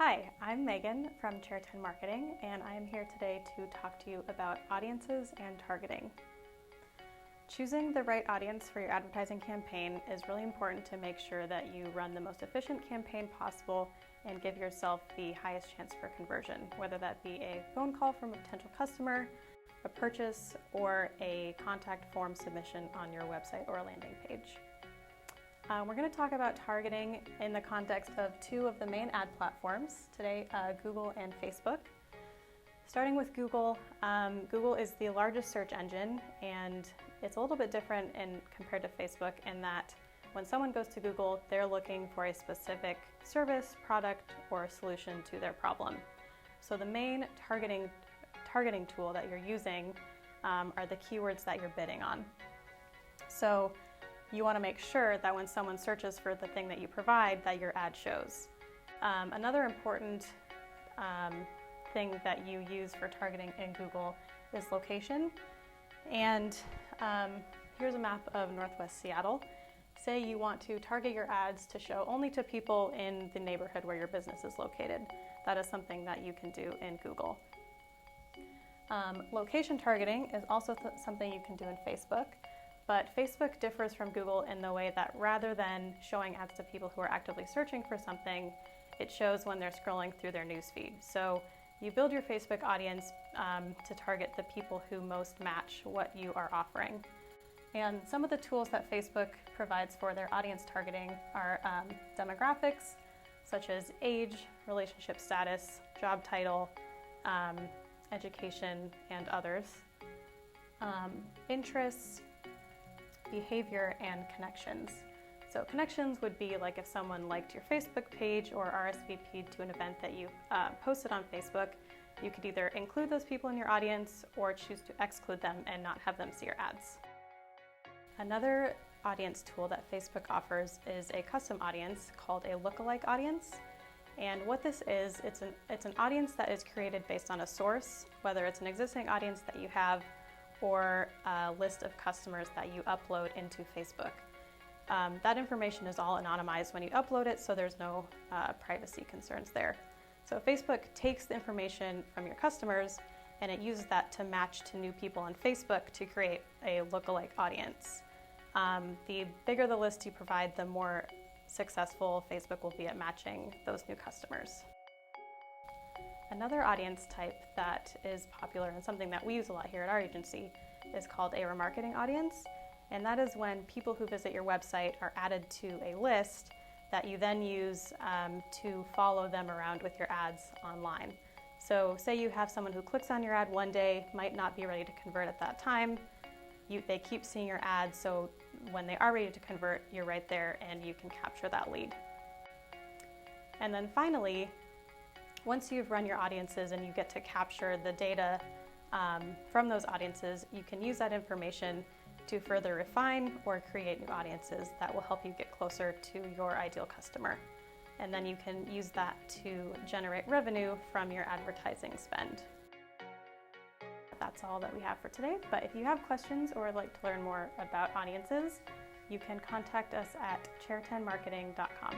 Hi, I'm Megan from Chair 10 Marketing, and I am here today to talk to you about audiences and targeting. Choosing the right audience for your advertising campaign is really important to make sure that you run the most efficient campaign possible and give yourself the highest chance for conversion, whether that be a phone call from a potential customer, a purchase, or a contact form submission on your website or a landing page. We're going to talk about targeting in the context of two of the main ad platforms today, Google and Facebook. Starting with Google, Google is the largest search engine, and it's a little bit different compared to Facebook in that when someone goes to Google, they're looking for a specific service, product, or solution to their problem. So the main targeting tool that you're using are the keywords that you're bidding on. So you want to make sure that when someone searches for the thing that you provide, that your ad shows. Another important thing that you use for targeting in Google is location. And here's a map of Northwest Seattle. Say you want to target your ads to show only to people in the neighborhood where your business is located. That is something that you can do in Google. Location targeting is also something you can do in Facebook. But Facebook differs from Google in the way that rather than showing ads to people who are actively searching for something, it shows when they're scrolling through their newsfeed. So you build your Facebook audience to target the people who most match what you are offering. And some of the tools that Facebook provides for their audience targeting are demographics, such as age, relationship status, job title, education, and others. Interests, behavior, and connections. So connections would be like if someone liked your Facebook page or RSVP'd to an event that you posted on Facebook, you could either include those people in your audience or choose to exclude them and not have them see your ads. Another audience tool that Facebook offers is a custom audience called a Lookalike Audience. And what this is, it's an audience that is created based on a source, whether it's an existing audience that you have or a list of customers that you upload into Facebook. That information is all anonymized when you upload it, so there's no privacy concerns there. So Facebook takes the information from your customers and it uses that to match to new people on Facebook to create a lookalike audience. The bigger the list you provide, the more successful Facebook will be at matching those new customers. Another audience type that is popular and something that we use a lot here at our agency is called a remarketing audience. And that is when people who visit your website are added to a list that you then use to follow them around with your ads online. So say you have someone who clicks on your ad one day, might not be ready to convert at that time. They keep seeing your ad, so when they are ready to convert, you're right there and you can capture that lead. And then finally, once you've run your audiences and you get to capture the data from those audiences, you can use that information to further refine or create new audiences that will help you get closer to your ideal customer. And then you can use that to generate revenue from your advertising spend. That's all that we have for today, but if you have questions or would like to learn more about audiences, you can contact us at chair10marketing.com.